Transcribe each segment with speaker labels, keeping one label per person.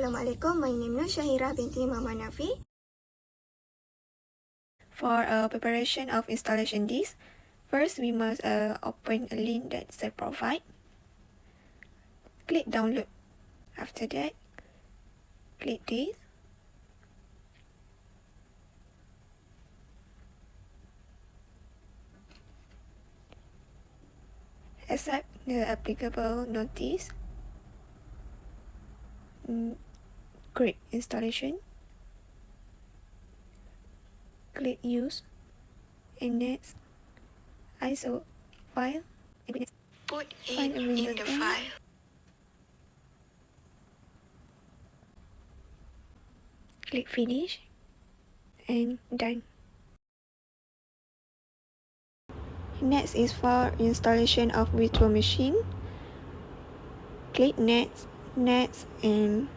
Speaker 1: Assalamualaikum, my name is Syahira binti Muhammad Nafi.
Speaker 2: For preparation of installation disk, first we must open a link that they provide. Click download. After that, click this. Accept the applicable notice. Create installation. Click use. And next, ISO file.
Speaker 1: Put
Speaker 2: Find
Speaker 1: it
Speaker 2: a
Speaker 1: in
Speaker 2: Windows
Speaker 1: the
Speaker 2: 10.
Speaker 1: file.
Speaker 2: Click finish. And done. Next is for installation of virtual machine. Click next, next, and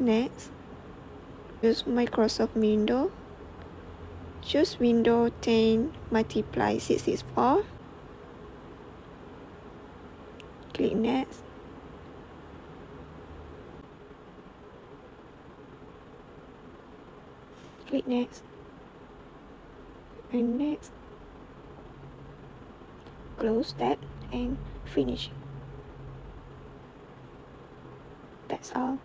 Speaker 2: next. Use Microsoft Windows. Choose Windows 10 multiply 664. Click next. Click next. And next. Close that and finish. That's all.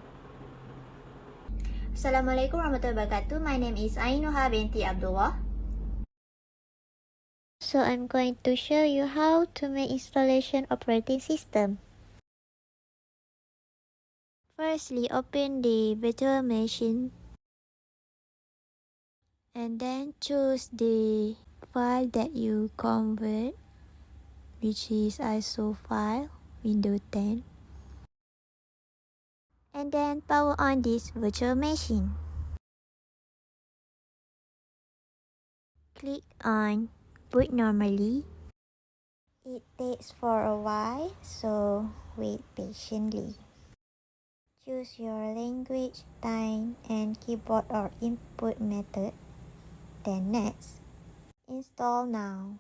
Speaker 3: Assalamualaikum warahmatullahi wabarakatuh. My name is Ainuha binti Abdullah. So I'm going to show you how to make installation operating system. Firstly, open the virtual machine and then choose the file that you convert, which is ISO file, Windows 10. And then power on this virtual machine. Click on boot normally. It takes for a while, so wait patiently. Choose your language, time, and keyboard or input method. Then next, install now.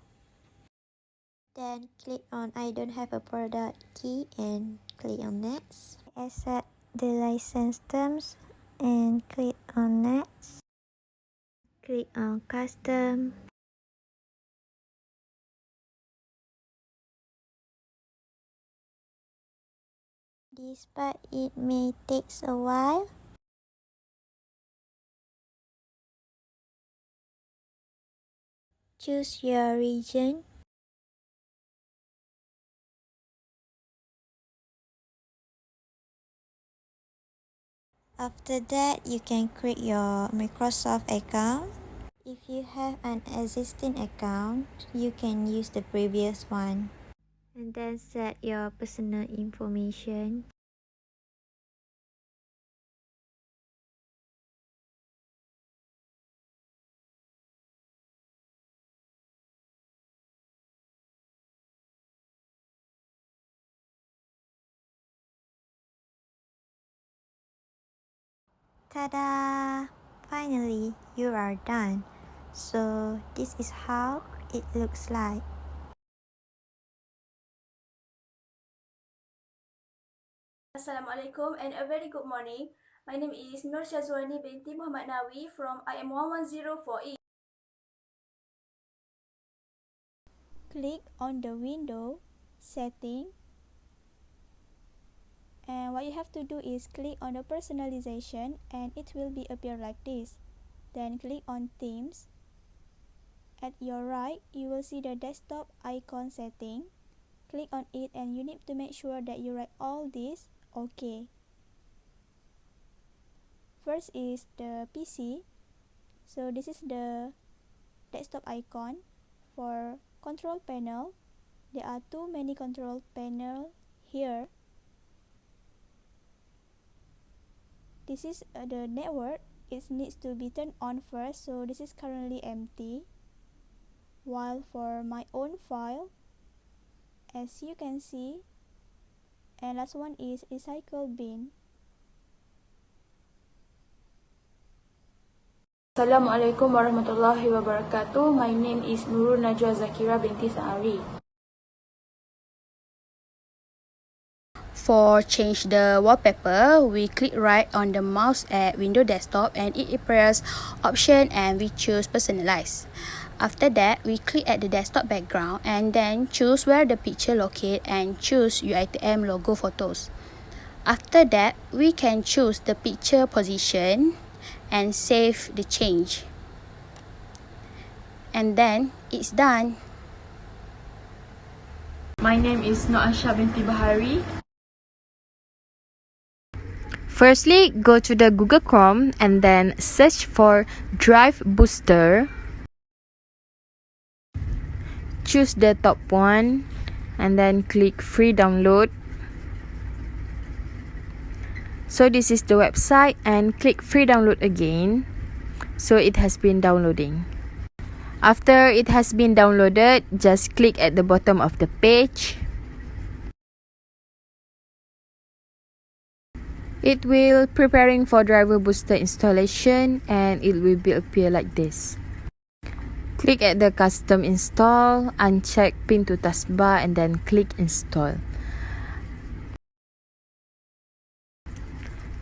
Speaker 3: Then click on I don't have a product key and click on next. Accept the license terms and click on next. Click on custom. Despite it may take a while, choose your region. After that, you can create your Microsoft account. If you have an existing account, you can use the previous one. And then set your personal information. Ta-da! Finally, you are done. So this is how it looks like.
Speaker 4: Assalamualaikum and a very good morning. My name is Nur Shazwani binti Muhammad Nawi from IM1104E.
Speaker 5: Click on the window setting, and what you have to do is click on the personalization and it will be appear like this. Then click on themes. At your right, you will see the desktop icon setting. Click on it and you need to make sure that you write all this OK. First is the PC. So this is the desktop icon. For control panel, there are too many control panel here. This is the network. It needs to be turned on first, so this is currently empty. While for my own file, as you can see, and last one is recycle bin.
Speaker 4: Assalamualaikum warahmatullahi wabarakatuh. My name is Nurul Najwa Zakira binti Sa'ari.
Speaker 6: for change the wallpaper, we click right on the mouse at Windows Desktop and it appears option and we choose personalize. After that, we click at the desktop background and then choose where the picture locate and choose UITM logo photos. After that, we can choose the picture position and save the change. And then it's done.
Speaker 7: My name is Noasha binti Bahari. Firstly, go to the Google Chrome and then search for Drive Booster. Choose the top one and then click free download. So this is the website and click free download again. So it has been downloading. After it has been downloaded, just click at the bottom of the page. It will preparing for driver booster installation and it will be appear like this. Click at the custom install, uncheck pin to taskbar and then click install.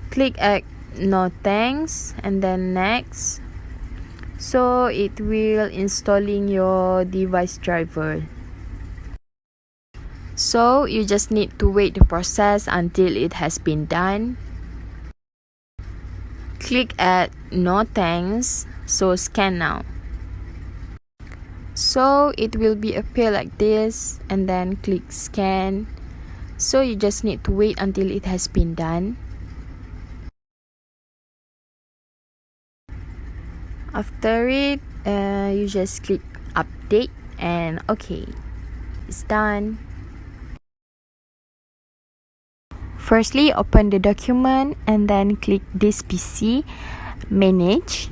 Speaker 7: Click at no thanks and then next. So it will installing your device driver. So you just need to wait the process until it has been done. Click at no thanks, so scan now. So it will be appear like this and then click scan. So you just need to wait until it has been done. After it, you just click update and okay, it's done. Firstly, open the document and then click this PC, manage.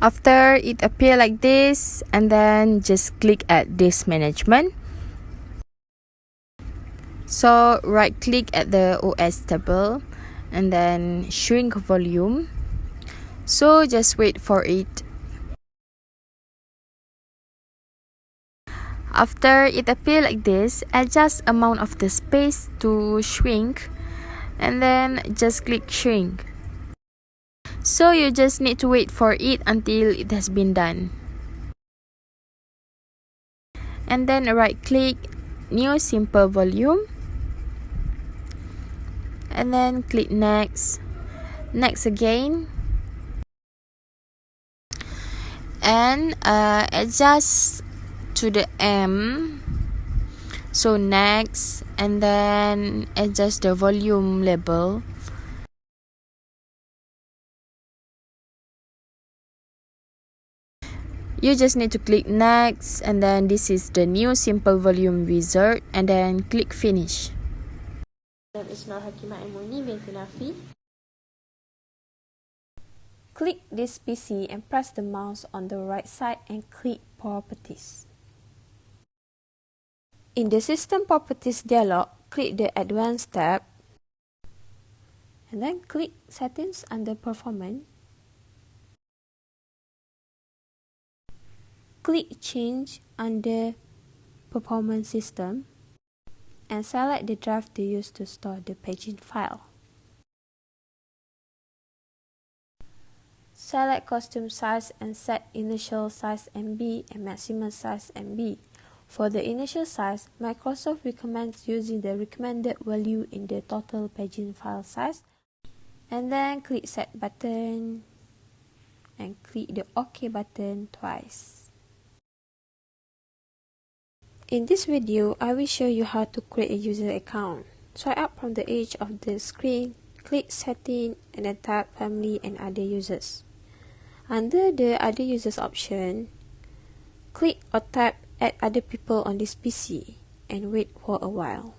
Speaker 7: After it appear like this and then just click at this management. So right click at the OS table and then shrink volume. So just wait for it. After it appear like this, adjust amount of the space to shrink and then just click shrink. So you just need to wait for it until it has been done. And then right click new simple volume and then click next, next again and adjust to the M. So next and then adjust the volume level. You just need to click next and then this is the new simple volume wizard and then click finish.
Speaker 8: My name is IM1104E binti Nafi.
Speaker 9: Click this PC and press the mouse on the right side and click Properties. In the System Properties dialog, click the Advanced tab and then click Settings under Performance. Click Change under Performance System and select the drive to use to store the paging file. Select costume size and set initial size MB and maximum size MB. For the initial size, Microsoft recommends using the recommended value in the total paging file size and then click Set button and click the OK button twice. In this video, I will show you how to create a user account. Swipe up from the edge of the screen, click Setting and then tap Family and Other Users. Under the Other Users option, click or tap Add Other People on this PC and wait for a while.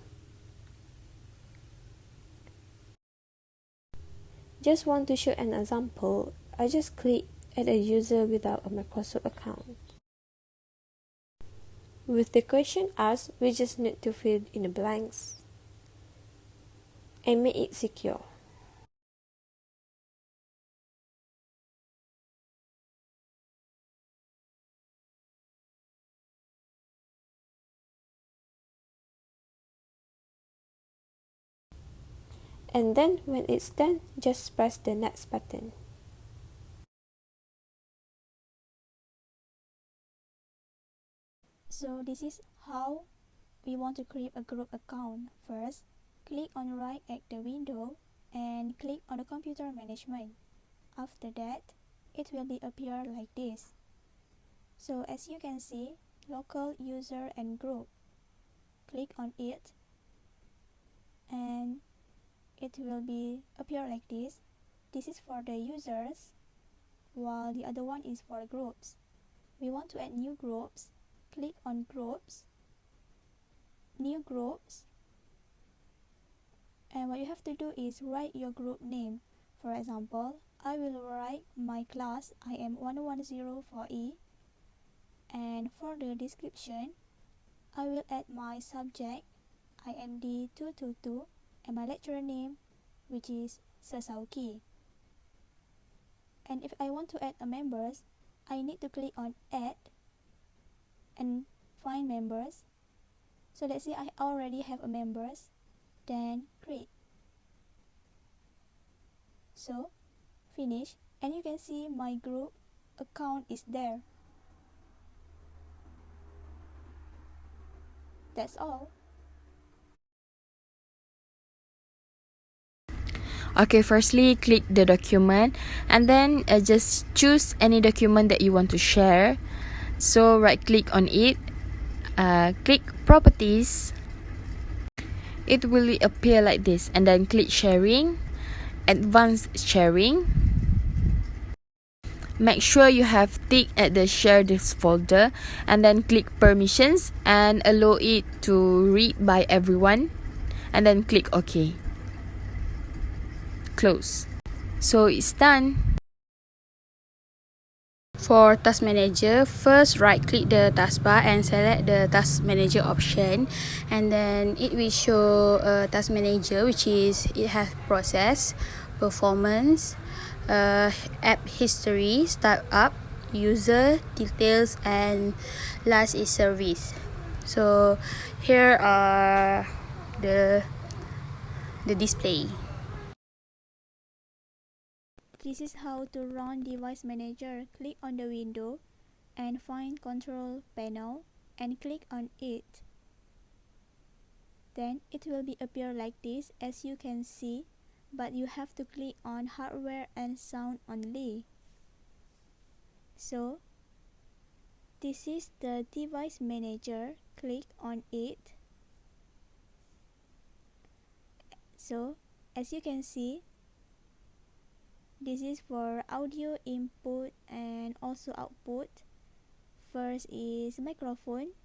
Speaker 9: Just want to show an example, I just click Add a user without a Microsoft account. With the question asked, we just need to fill in the blanks and make it secure. And then when it's done, just press the next button.
Speaker 5: So this is how we want to create a group account. First, click on right at the window and click on the computer management. After that, it will be appear like this. So as you can see, local user and group. Click on it and it will be appear like this. This is for the users, while the other one is for groups. We want to add new groups. Click on groups, new groups, and what you have to do is write your group name. For example, I will write my class IM1104E, and for the description, I will add my subject IMD222 and my lecturer name, which is Sesauki. And if I want to add a members, I need to click on add and find members. So let's say I already have a members, then create. So finish, and you can see my group account is there. That's all.
Speaker 7: Okay, firstly click the document and then just choose any document that you want to share. So right click on it, click properties. It will appear like this, and then click sharing, advanced sharing. Make sure you have ticked at the share this folder, and then click permissions and allow it to read by everyone, and then click OK. Close. So it's done.
Speaker 6: For Task Manager, first right-click the taskbar and select the Task Manager option, and then it will show a Task Manager, which is it has process, performance, app history, startup, user details, and last is service. So here are the display.
Speaker 5: This is how to run Device Manager. Click on the window and find Control Panel and click on it. Then it will be appear like this, as you can see, but you have to click on Hardware and Sound only. So this is the Device Manager. Click on it. So as you can see, this is for audio input and also output. First is microphone.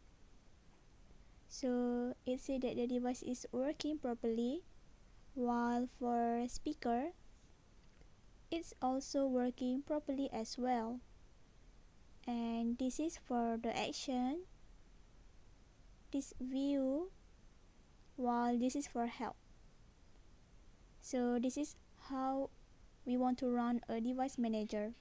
Speaker 5: So it says that the device is working properly, while for speaker, it's also working properly as well. And this is for the action, this view, while this is for help. So this is how we want to run a Device Manager.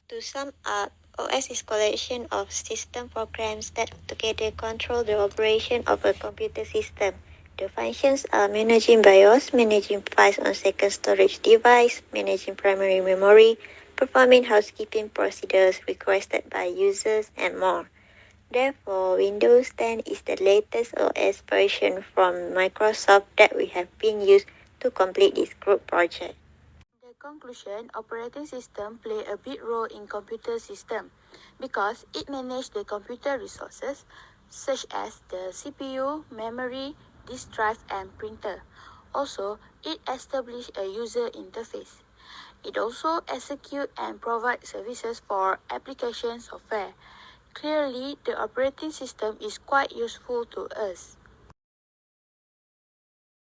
Speaker 3: To sum up, OS is collection of system programs that together control the operation of a computer system. The functions are managing BIOS, managing files on second storage device, managing primary memory, performing housekeeping procedures requested by users, and more. Therefore, Windows 10 is the latest OS version from Microsoft that we have been used to complete this group project.
Speaker 6: In conclusion, operating system play a big role in computer system because it manages the computer resources such as the CPU, memory, disk drive, and printer. Also, it establishes a user interface. It also executes and provides services for application software. Clearly, the operating system is quite useful to us.